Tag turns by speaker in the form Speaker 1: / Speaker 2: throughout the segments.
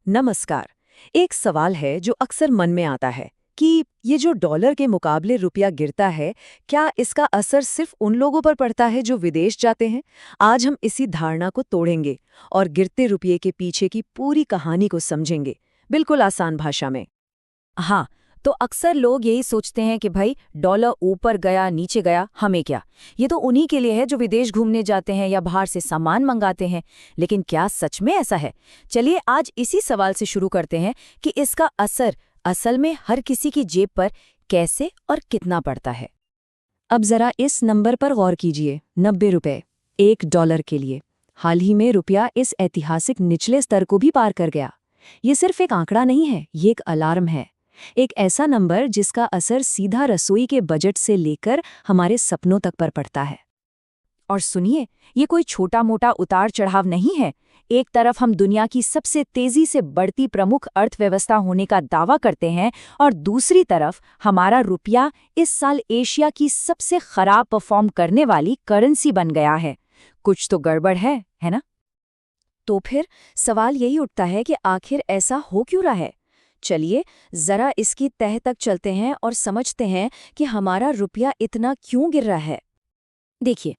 Speaker 1: नमस्कार। एक सवाल है जो अक्सर मन में आता है कि ये जो डॉलर के मुकाबले रुपया गिरता है, क्या इसका असर सिर्फ उन लोगों पर पड़ता है जो विदेश जाते हैं? आज हम इसी धारणा को तोड़ेंगे और गिरते रुपये के पीछे की पूरी कहानी को समझेंगे, बिल्कुल आसान भाषा में।
Speaker 2: हाँ, तो अक्सर लोग यही सोचते हैं कि भाई डॉलर ऊपर गया नीचे गया हमें क्या। ये तो उन्हीं के लिए है जो विदेश घूमने जाते हैं या बाहर से सामान मंगाते हैं। लेकिन क्या सच में ऐसा है? चलिए आज इसी सवाल से शुरू करते हैं कि इसका असर असल में हर किसी की जेब पर कैसे और कितना पड़ता है।
Speaker 1: अब जरा इस नंबर पर गौर कीजिए, 90 रुपए $1 के लिए। हाल ही में रुपया इस ऐतिहासिक निचले स्तर को भी पार कर गया। ये सिर्फ एक आंकड़ा नहीं है, ये एक अलार्म है। एक ऐसा नंबर जिसका असर सीधा रसोई के बजट से लेकर हमारे सपनों तक पर पड़ता है।
Speaker 2: और सुनिए, ये कोई छोटा मोटा उतार चढ़ाव नहीं है। एक तरफ हम दुनिया की सबसे तेजी से बढ़ती प्रमुख अर्थव्यवस्था होने का दावा करते हैं और दूसरी तरफ हमारा रुपया इस साल एशिया की सबसे खराब परफॉर्म करने वाली करेंसी बन गया है। कुछ तो गड़बड़ है ना?
Speaker 1: तो फिर सवाल यही उठता है कि आखिर ऐसा हो क्यों रहा है। चलिए जरा इसकी तह तक चलते हैं और समझते हैं कि हमारा रुपया इतना क्यों गिर रहा है।
Speaker 2: देखिए,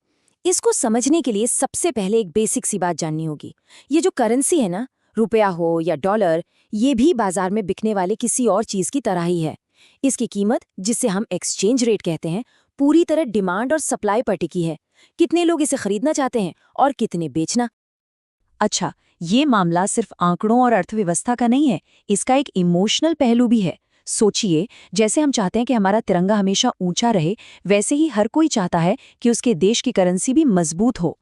Speaker 2: इसको समझने के लिए सबसे पहले एक बेसिक सी बात जाननी होगी। ये जो करेंसी है ना, रुपया हो या डॉलर, ये भी बाजार में बिकने वाले किसी और चीज की तरह ही है। इसकी कीमत, जिसे हम एक्सचेंज रेट कहते हैं, पूरी तरह डिमांड और सप्लाई पर टिकी है। कितने लोग इसे खरीदना चाहते हैं और कितने बेचना।
Speaker 1: अच्छा, ये मामला सिर्फ आंकड़ों और अर्थव्यवस्था का नहीं है, इसका एक इमोशनल पहलू भी है। सोचिए, जैसे हम चाहते हैं कि हमारा तिरंगा हमेशा ऊंचा रहे, वैसे ही हर कोई चाहता है कि उसके देश की करेंसी भी मजबूत हो।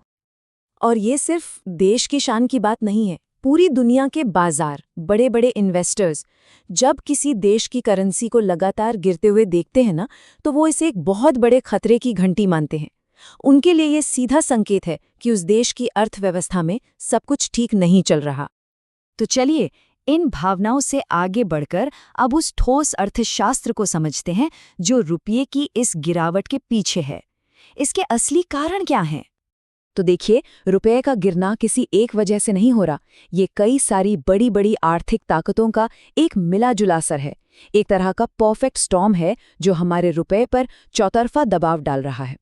Speaker 1: और ये सिर्फ देश की शान की बात नहीं है। पूरी दुनिया के बाजार, बड़े बड़े इन्वेस्टर्स जब किसी देश की करेंसी को लगातार गिरते हुए देखते हैं ना, तो वो इसे एक बहुत बड़े खतरे की घंटी मानते हैं। उनके लिए ये सीधा संकेत है कि उस देश की अर्थव्यवस्था में सब कुछ ठीक नहीं चल रहा।
Speaker 2: तो चलिए, इन भावनाओं से आगे बढ़कर अब उस ठोस अर्थशास्त्र को समझते हैं जो रुपये की इस गिरावट के पीछे है। इसके असली कारण क्या हैं?
Speaker 1: तो देखिए, रुपये का गिरना किसी एक वजह से नहीं हो रहा। ये कई सारी बड़ी बड़ी आर्थिक ताकतों का एक मिला-जुला असर है। एक तरह का परफेक्ट स्टॉर्म है जो हमारे रुपये पर चौतरफा दबाव डाल रहा है।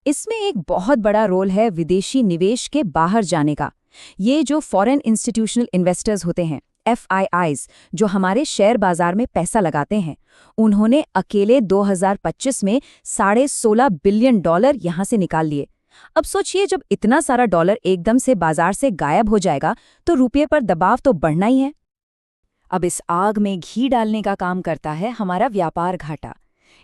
Speaker 2: इसमें एक बहुत बड़ा रोल है विदेशी निवेश के बाहर जाने का। ये जो फॉरेन इंस्टीट्यूशनल इन्वेस्टर्स होते हैं, FIIs, जो हमारे शेयर बाजार में पैसा लगाते हैं, उन्होंने अकेले 2025 में $16.5 बिलियन यहाँ से निकाल लिए। अब सोचिए, जब इतना सारा डॉलर एकदम से बाजार से गायब हो जाएगा तो रुपये पर दबाव तो बढ़ना ही है। अब इस आग में घी डालने का काम करता है हमारा व्यापार घाटा।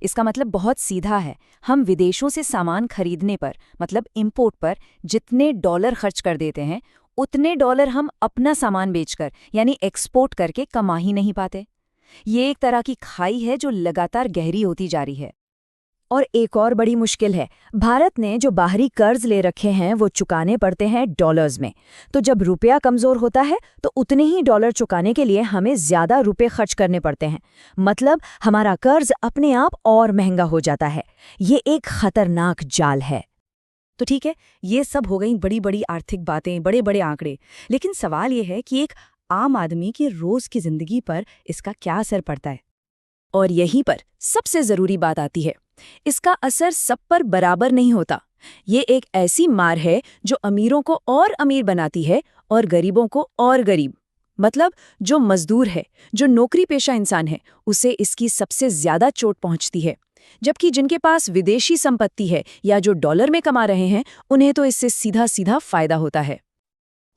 Speaker 2: इसका मतलब बहुत सीधा है। हम विदेशों से सामान खरीदने पर, मतलब इंपोर्ट पर, जितने डॉलर खर्च कर देते हैं, उतने डॉलर हम अपना सामान बेचकर यानी एक्सपोर्ट करके कमा ही नहीं पाते। ये एक तरह की खाई है जो लगातार गहरी होती जा रही है। और एक और बड़ी मुश्किल है, भारत ने जो बाहरी कर्ज ले रखे हैं वो चुकाने पड़ते हैं डॉलर्स में। तो जब रुपया कमजोर होता है तो उतने ही डॉलर चुकाने के लिए हमें ज्यादा रुपए खर्च करने पड़ते हैं। मतलब हमारा कर्ज अपने आप और महंगा हो जाता है। ये एक खतरनाक जाल है। तो ठीक है, ये सब हो गई बड़ी बड़ी आर्थिक बातें, बड़े बड़े आंकड़े। लेकिन सवाल ये है कि एक आम आदमी की रोज की जिंदगी पर इसका क्या असर पड़ता है।
Speaker 1: और यहीं पर सबसे जरूरी बात आती है। इसका असर सब पर बराबर नहीं होता। ये एक ऐसी मार है जो अमीरों को और अमीर बनाती है और गरीबों को और गरीब। मतलब जो मजदूर है, जो नौकरी पेशा इंसान है, उसे इसकी सबसे ज्यादा चोट पहुंचती है। जबकि जिनके पास विदेशी संपत्ति है या जो डॉलर में कमा रहे हैं, उन्हें तो इससे सीधा सीधा फायदा होता है।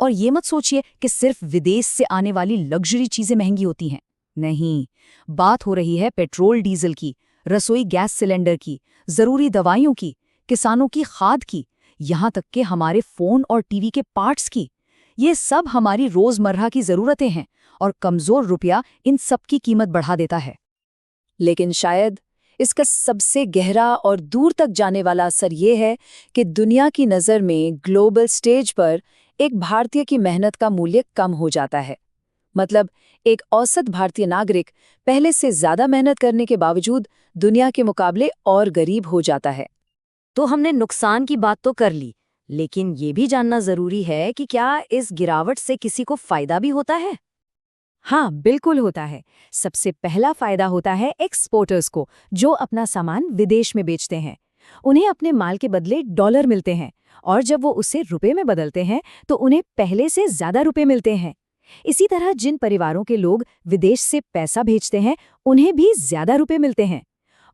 Speaker 2: और ये मत सोचिए कि सिर्फ विदेश से आने वाली लग्जरी चीजें महंगी होती हैं। नहीं, बात हो रही है पेट्रोल डीजल की, रसोई गैस सिलेंडर की, जरूरी दवाइयों की, किसानों की खाद की, यहाँ तक कि हमारे फोन और टीवी के पार्ट्स की। ये सब हमारी रोजमर्रा की जरूरतें हैं और कमजोर रुपया इन सब की कीमत बढ़ा देता है।
Speaker 1: लेकिन शायद इसका सबसे गहरा और दूर तक जाने वाला असर ये है कि दुनिया की नज़र में ग्लोबल स्टेज पर एक भारतीय की मेहनत का मूल्य कम हो जाता है। मतलब एक औसत भारतीय नागरिक पहले से ज्यादा मेहनत करने के बावजूद दुनिया के मुकाबले और गरीब हो जाता है।
Speaker 2: तो हमने नुकसान की बात तो कर ली, लेकिन ये भी जानना जरूरी है कि क्या इस गिरावट से किसी को फायदा भी होता है। हाँ, बिल्कुल होता है। सबसे पहला फायदा होता है एक्सपोर्टर्स को, जो अपना सामान विदेश में बेचते हैं। उन्हें अपने माल के बदले डॉलर मिलते हैं, और जब वो उसे रुपए में बदलते हैं तो उन्हें पहले से ज्यादा रुपए मिलते हैं। इसी तरह जिन परिवारों के लोग विदेश से पैसा भेजते हैं, उन्हें भी ज्यादा रुपए मिलते हैं।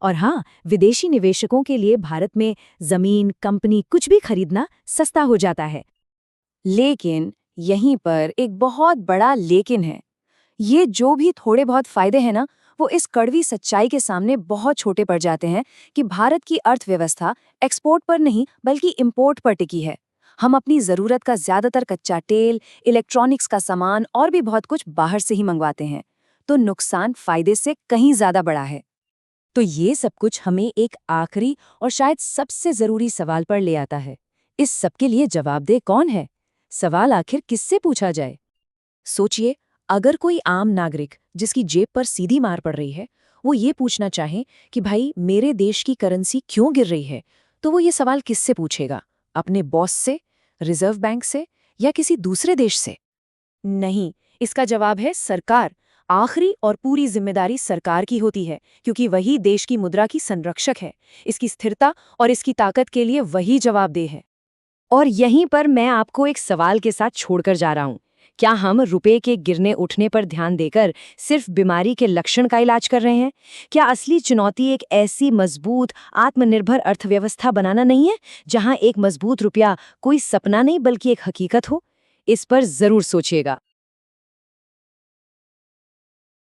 Speaker 2: और हाँ, विदेशी निवेशकों के लिए भारत में जमीन, कंपनी कुछ भी खरीदना सस्ता हो जाता है।
Speaker 1: लेकिन यहीं पर एक बहुत बड़ा लेकिन है। ये जो भी थोड़े बहुत फायदे हैं ना, वो इस कड़वी सच्चाई के सामने बहुत छोटे पड़ जाते हैं कि भारत की अर्थव्यवस्था एक्सपोर्ट पर नहीं बल्कि इंपोर्ट पर टिकी है। हम अपनी जरूरत का ज्यादातर कच्चा तेल, इलेक्ट्रॉनिक्स का सामान और भी बहुत कुछ बाहर से ही मंगवाते हैं। तो नुकसान फायदे से कहीं ज्यादा बड़ा है। तो ये सब कुछ हमें एक आखिरी और शायद सबसे जरूरी सवाल पर ले आता है। इस सब के लिए जवाबदेह कौन है? सवाल आखिर किससे पूछा जाए? सोचिए, अगर कोई आम नागरिक जिसकी जेब पर सीधी मार पड़ रही है, वो ये पूछना चाहे कि भाई मेरे देश की करेंसी क्यों गिर रही है, तो वो ये सवाल किससे पूछेगा? अपने बॉस से, रिजर्व बैंक से, या किसी दूसरे देश से? नहीं, इसका जवाब है सरकार। आखिरी और पूरी जिम्मेदारी सरकार की होती है, क्योंकि वही देश की मुद्रा की संरक्षक है। इसकी स्थिरता और इसकी ताकत के लिए वही जवाबदेह है।
Speaker 2: और यहीं पर मैं आपको एक सवाल के साथ छोड़कर जा रहा हूँ। क्या हम रुपए के गिरने उठने पर ध्यान देकर सिर्फ बीमारी के लक्षण का इलाज कर रहे हैं? क्या असली चुनौती एक ऐसी मजबूत, आत्मनिर्भर अर्थव्यवस्था बनाना नहीं है, जहां एक मजबूत रुपया कोई सपना नहीं बल्कि एक हकीकत हो? इस पर जरूर सोचिएगा।